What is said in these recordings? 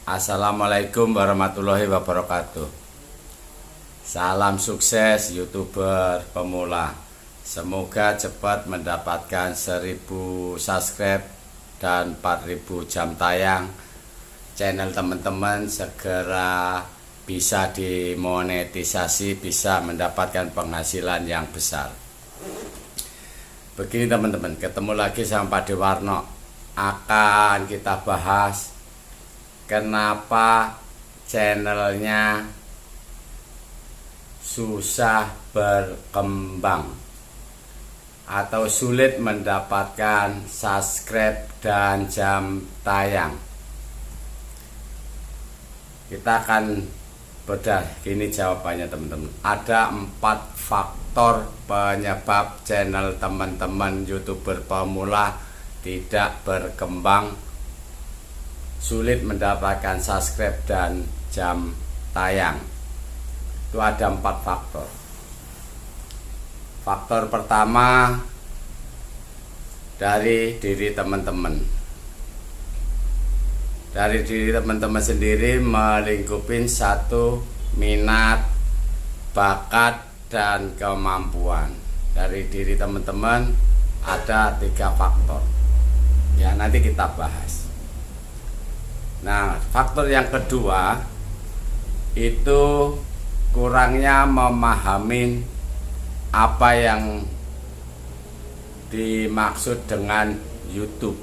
Assalamualaikum warahmatullahi wabarakatuh. Salam sukses YouTuber pemula. Semoga cepat mendapatkan 1000 subscribe dan 4000 jam tayang. Channel teman-teman segera bisa dimonetisasi, bisa mendapatkan penghasilan yang besar. Begini teman-teman, ketemu lagi sama Pak Dewarno. Akan kita bahas kenapa channelnya susah berkembang atau sulit mendapatkan subscribe dan jam tayang. Kita akan bedah, gini jawabannya teman-teman. Ada 4 faktor penyebab channel teman-teman YouTuber pemula tidak berkembang, sulit mendapatkan subscribe dan jam tayang. Itu ada 4 faktor. Faktor pertama dari diri teman-teman. Dari diri teman-teman sendiri melingkupin satu minat, bakat, dan kemampuan. Dari diri teman-teman ada 3 faktor. Ya, nanti kita bahas. Nah, faktor yang kedua itu kurangnya memahami apa yang dimaksud dengan YouTube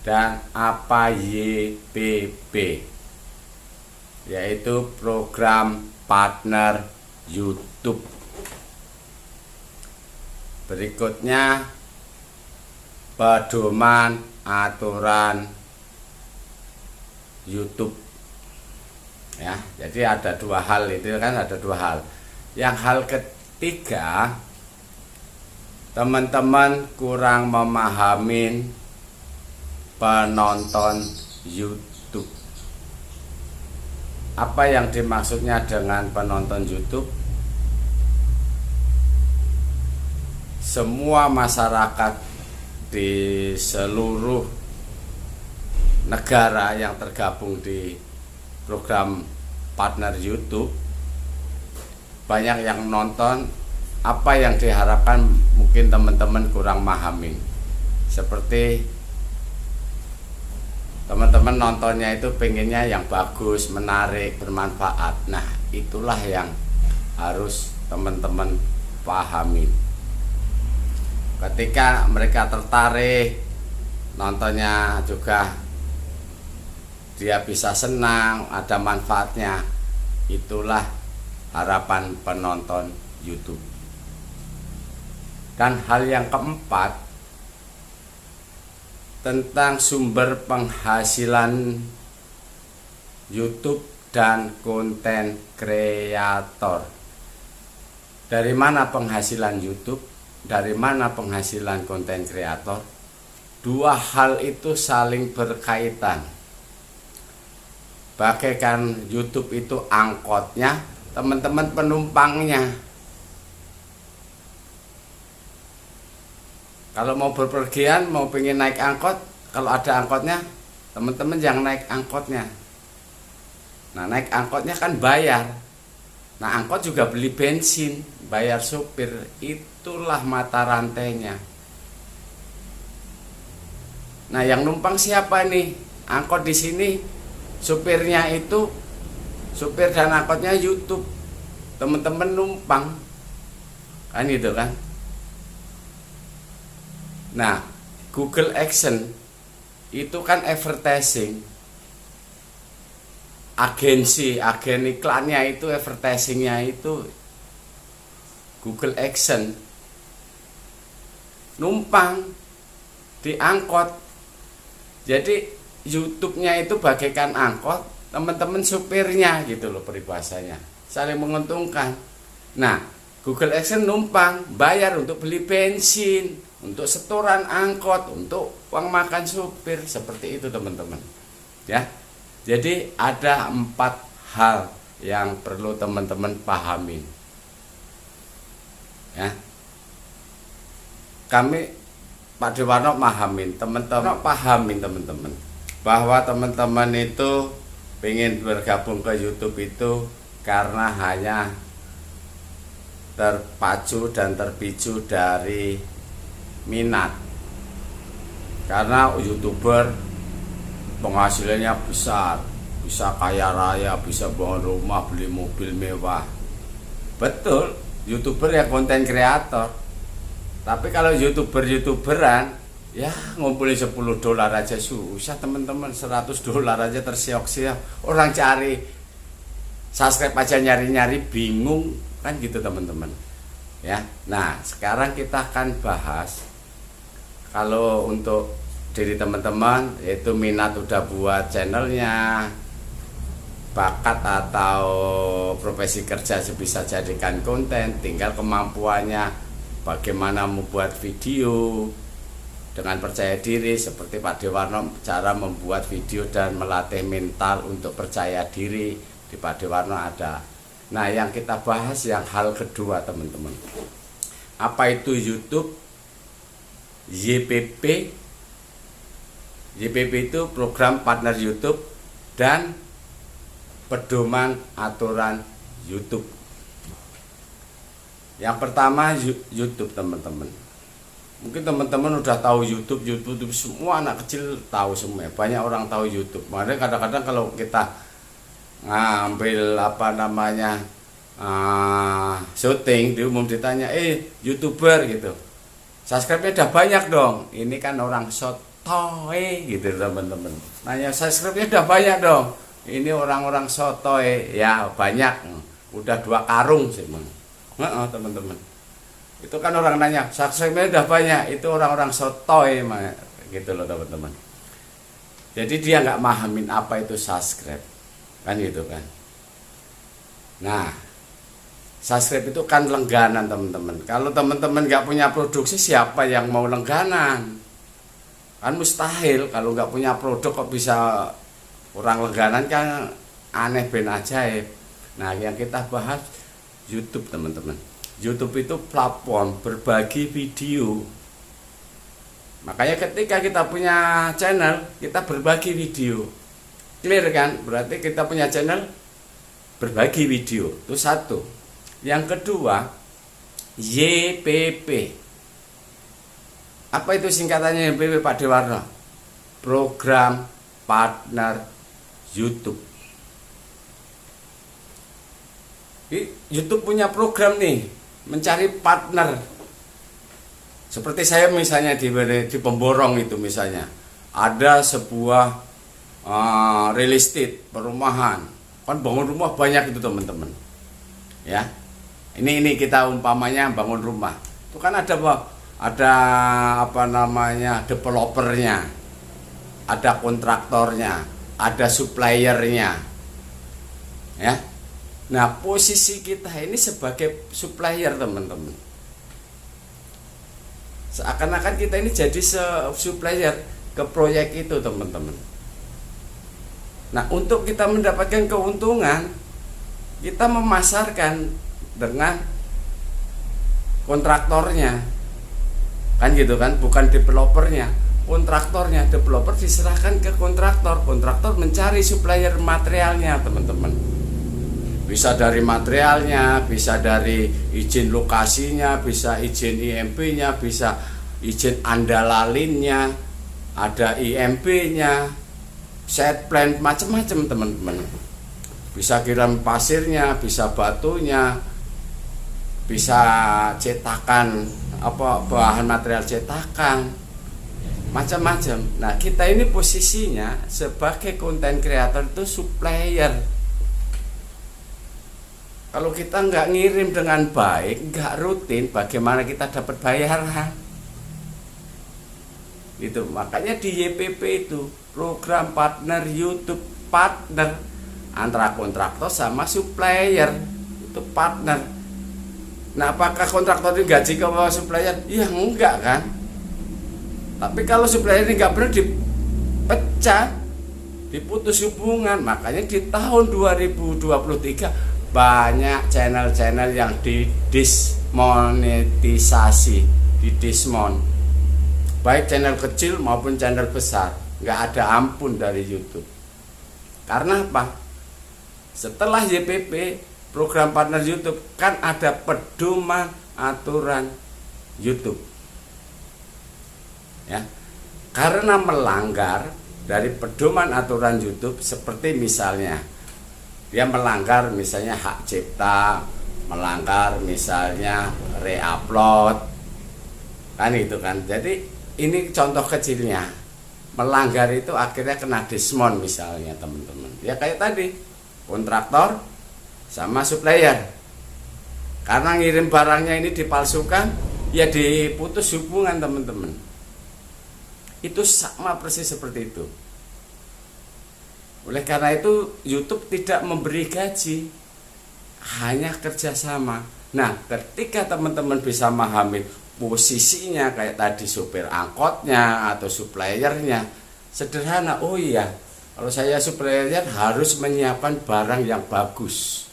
dan apa YPP, yaitu program partner YouTube. Berikutnya pedoman aturan YouTube. Ya, jadi ada 2 hal itu kan, ada 2 hal. Yang hal ketiga, teman-teman kurang memahami penonton YouTube. Apa yang dimaksudnya dengan penonton YouTube? Semua masyarakat di seluruh negara yang tergabung di program partner YouTube, banyak yang nonton. Apa yang diharapkan mungkin teman-teman kurang memahami. Seperti teman-teman nontonnya itu pengennya yang bagus, menarik, bermanfaat. Nah, itulah yang harus teman-teman pahami. Ketika mereka tertarik, nontonnya juga dia bisa senang, ada manfaatnya. Itulah harapan penonton YouTube. Dan hal yang keempat, tentang sumber penghasilan YouTube dan konten kreator. Dari mana penghasilan YouTube? Dari mana penghasilan konten kreator? 2 hal itu saling berkaitan. Bagaikan YouTube itu angkotnya, teman-teman penumpangnya. Kalau mau berpergian, mau pengen naik angkot, kalau ada angkotnya, teman-teman yang naik angkotnya. Nah, naik angkotnya kan bayar. Nah, angkot juga beli bensin, bayar supir. Itulah mata rantainya. Nah, yang numpang siapa nih? Angkot di sini, supirnya itu, supir dan angkotnya YouTube. Teman-teman numpang. Kan itu kan? Nah, Google AdSense itu kan advertising. Agen iklannya itu, advertisingnya itu Google AdSense. Numpang di angkot. Jadi YouTube-nya itu bagaikan angkot, teman-teman supirnya gitu loh peribahasanya. Saling menguntungkan. Nah, Google AdSense numpang, bayar untuk beli bensin, untuk setoran angkot, untuk uang makan supir. Seperti itu teman-teman. Ya. Jadi ada 4 hal yang perlu teman-teman pahami. Ya. Kami Pak Dewarno pahamin teman-teman, bahwa teman-teman itu pengen bergabung ke YouTube itu karena hanya terpacu dan terpicu dari minat. Karena YouTuber penghasilannya besar, bisa kaya raya, bisa bangun rumah, beli mobil mewah. Betul, YouTuber ya konten kreator. Tapi kalau YouTuberan ya ngumpulin $10 aja susah teman-teman, $100 aja tersiok-siok. Orang cari subscribe aja nyari-nyari bingung kan gitu teman-teman. Ya. Nah, sekarang kita akan bahas kalau untuk diri teman-teman yaitu minat udah buat channelnya, bakat atau profesi kerja bisa jadikan konten, tinggal kemampuannya bagaimana membuat video dengan percaya diri seperti Pak Dewarno, cara membuat video dan melatih mental untuk percaya diri di Pak Dewarno ada. Nah, yang kita bahas yang hal kedua teman-teman, apa itu YouTube? YPP. YPP itu program partner YouTube dan pedoman aturan YouTube. Yang pertama YouTube teman-teman. Mungkin teman-teman udah tahu YouTube semua anak kecil tahu semua. Banyak orang tahu YouTube. Makanya kadang-kadang kalau kita ngambil syuting di umum ditanya, YouTuber gitu, subscribe-nya udah banyak dong. Ini kan orang sotoy gitu teman-teman. Nanya subscribe-nya udah banyak dong. Ini orang-orang sotoy ya banyak. Udah 2 karung sih teman-teman. Itu kan orang nanya subscribe-nya udah banyak, itu orang-orang sotoy gitu loh teman-teman. Jadi dia nggak mahamin apa itu subscribe kan gitu kan. Nah, subscribe itu kan langganan teman-teman. Kalau teman-teman nggak punya produksi, siapa yang mau langganan? Kan mustahil. Kalau nggak punya produk kok bisa orang langganan, kan aneh ben ajaib. Nah, yang kita bahas YouTube teman-teman. YouTube itu platform berbagi video. Makanya ketika kita punya channel, kita berbagi video. Clear kan? Berarti kita punya channel berbagi video. Itu satu. Yang kedua, YPP. Apa itu singkatannya YPP Pak Dewarno? Program Partner YouTube. YouTube punya program nih, mencari partner. Seperti saya misalnya di Pemborong itu misalnya, ada sebuah real estate perumahan, kan bangun rumah banyak itu teman-teman. Ya, ini kita umpamanya bangun rumah, itu kan ada developernya, ada kontraktornya, ada suppliernya, ya. Nah, posisi kita ini sebagai supplier teman-teman. Seakan-akan kita ini jadi supplier ke proyek itu teman-teman. Nah, untuk kita mendapatkan keuntungan, kita memasarkan dengan kontraktornya. Kan gitu kan, bukan developernya, kontraktornya. Developer diserahkan ke kontraktor. Kontraktor mencari supplier materialnya teman-teman. Bisa dari materialnya, bisa dari izin lokasinya, bisa izin IMP-nya, bisa izin andalalinnya, ada IMP-nya, set plan, macam-macam teman-teman. Bisa kirim pasirnya, bisa batunya, bisa cetakan bahan material cetakan, macam-macam. Nah, kita ini posisinya sebagai content creator itu supplier. Kalau kita nggak ngirim dengan baik, nggak rutin, bagaimana kita dapat bayaran? Gitu. Makanya di YPP itu program partner YouTube, partner antara kontraktor sama supplier, itu partner. Nah, apakah kontraktor ini gaji ke supplier? Ya enggak kan. Tapi kalau supplier ini nggak benar, dipecah, diputus hubungan. Makanya di tahun 2023 banyak channel-channel yang didismonetisasi, baik channel kecil maupun channel besar. nggak ada ampun dari YouTube. Karena apa? Setelah YPP, program partner YouTube, kan ada pedoman aturan YouTube. Ya, karena melanggar dari pedoman aturan YouTube, seperti misalnya dia melanggar misalnya hak cipta, melanggar misalnya reupload, kan itu kan. Jadi ini contoh kecilnya. Melanggar itu akhirnya kena dismount misalnya teman-teman. Ya kayak tadi, kontraktor sama supplier. Karena ngirim barangnya ini dipalsukan, ya diputus hubungan teman-teman. Itu sama persis seperti itu. Oleh karena itu YouTube tidak memberi gaji, hanya kerjasama. Nah, ketika teman-teman bisa memahami posisinya kayak tadi supir angkotnya atau suppliernya, sederhana. Oh iya, kalau saya supplier harus menyiapkan barang yang bagus.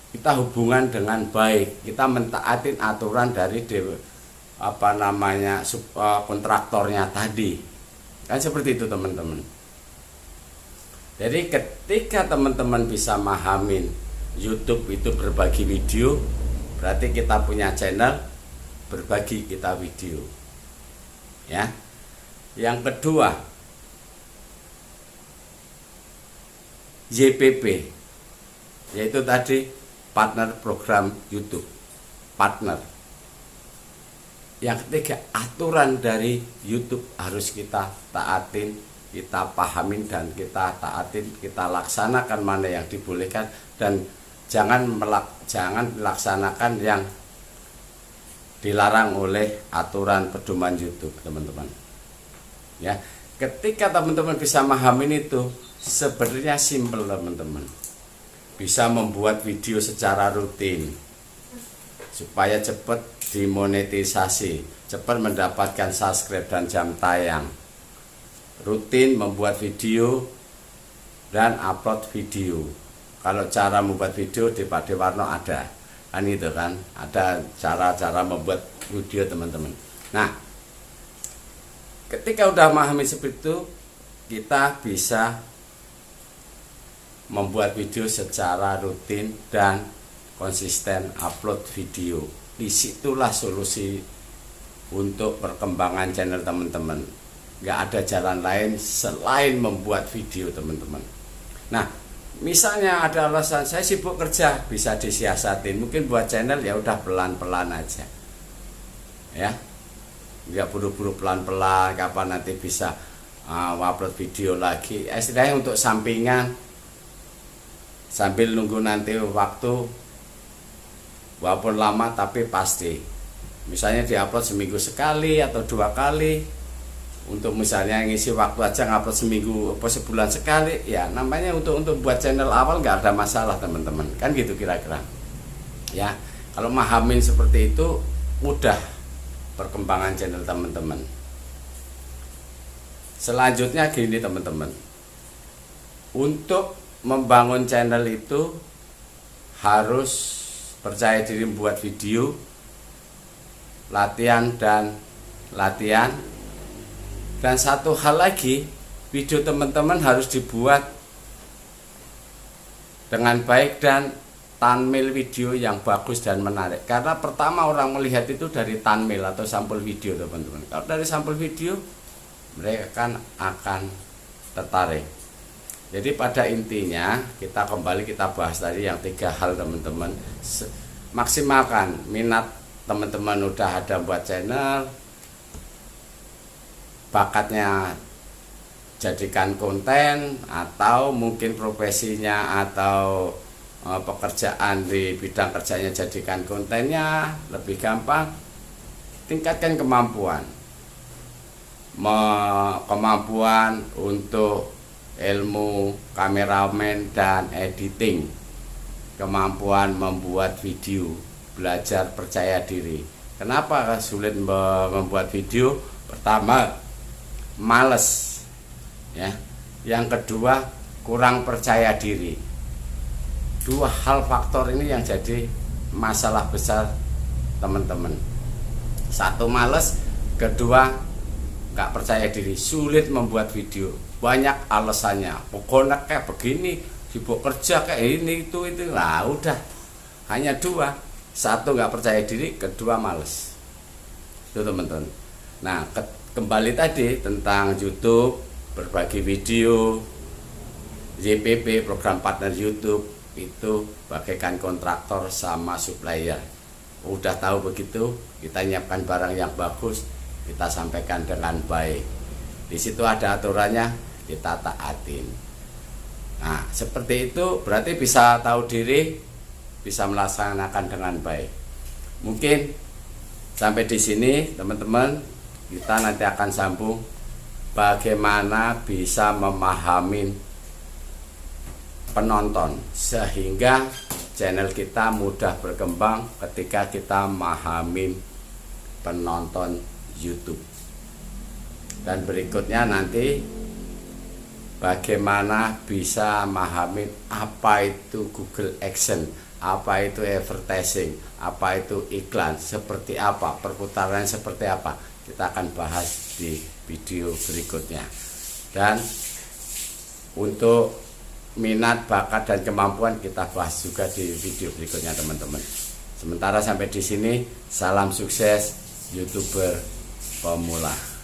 Kita hubungan dengan baik, kita mentaatin aturan dari kontraktornya tadi. Kan seperti itu teman-teman. Jadi ketika teman-teman bisa mahamin YouTube itu berbagi video, berarti kita punya channel berbagi kita video. Ya. Yang kedua, YPP, yaitu tadi partner program YouTube, partner. Yang ketiga, aturan dari YouTube harus kita taatin, kita pahamin dan kita taatin, kita laksanakan mana yang dibolehkan dan jangan melaksanakan yang dilarang oleh aturan pedoman YouTube, teman-teman. Ya, ketika teman-teman bisa memahami itu, sebenarnya simpel teman-teman. Bisa membuat video secara rutin supaya cepat dimonetisasi, cepat mendapatkan subscribe dan jam tayang. Rutin membuat video dan upload video. Kalau cara membuat video di Pak Dewarno ada, kan itu kan, ada cara-cara membuat video teman-teman. Nah, ketika udah memahami seperti itu, kita bisa membuat video secara rutin dan konsisten upload video. Disitulah solusi untuk perkembangan channel teman-teman. Nggak ada jalan lain selain membuat video teman-teman. Nah, misalnya ada alasan saya sibuk kerja, bisa disiasatin. Mungkin buat channel ya udah pelan-pelan aja. Ya, nggak buru-buru, pelan-pelan. Kapan nanti bisa upload video lagi? Istilahnya untuk sampingan, sambil nunggu nanti waktu, walaupun lama tapi pasti. Misalnya diupload seminggu sekali atau 2 kali. Untuk misalnya ngisi waktu aja ngupload seminggu atau sebulan sekali, ya namanya untuk buat channel awal nggak ada masalah teman-teman, kan gitu kira-kira. Ya, kalau mahamin seperti itu mudah perkembangan channel teman-teman. Selanjutnya gini teman-teman, untuk membangun channel itu harus percaya diri membuat video, latihan dan latihan. Dan satu hal lagi, video teman-teman harus dibuat dengan baik dan thumbnail video yang bagus dan menarik. Karena pertama orang melihat itu dari thumbnail atau sampul video teman-teman. Kalau dari sampul video, mereka akan tertarik. Jadi pada intinya kita bahas tadi yang 3 hal teman-teman. Maksimalkan minat teman-teman udah ada buat channel, bakatnya jadikan konten, atau mungkin profesinya atau pekerjaan di bidang kerjanya jadikan kontennya, lebih gampang. Tingkatkan kemampuan untuk ilmu kameramen dan editing, kemampuan membuat video, belajar percaya diri. Kenapa sulit membuat video? Pertama, males, ya. Yang kedua, kurang percaya diri. 2 hal faktor ini yang jadi masalah besar teman-teman. 1, males, kedua nggak percaya diri, sulit membuat video, banyak alasannya. Pokoknya kayak begini, sibuk kerja kayak ini itu. Lah udah, hanya dua. Satu nggak percaya diri, kedua males. Itu teman-teman. Nah, kembali tadi tentang YouTube, berbagi video, YPP, program partner YouTube, itu bagaikan kontraktor sama supplier. Udah tahu begitu, kita nyiapkan barang yang bagus, kita sampaikan dengan baik. Di situ ada aturannya, kita taatin. Nah, seperti itu berarti bisa tahu diri, bisa melaksanakan dengan baik. Mungkin sampai di sini teman-teman, kita nanti akan sambung bagaimana bisa memahami penonton sehingga channel kita mudah berkembang ketika kita memahami penonton YouTube. Dan berikutnya nanti bagaimana bisa memahami apa itu Google Action, apa itu advertising, apa itu iklan, seperti apa, perputaran seperti apa. Kita akan bahas di video berikutnya. Dan untuk minat, bakat, dan kemampuan kita bahas juga di video berikutnya teman-teman. Sementara sampai di sini, salam sukses YouTuber pemula.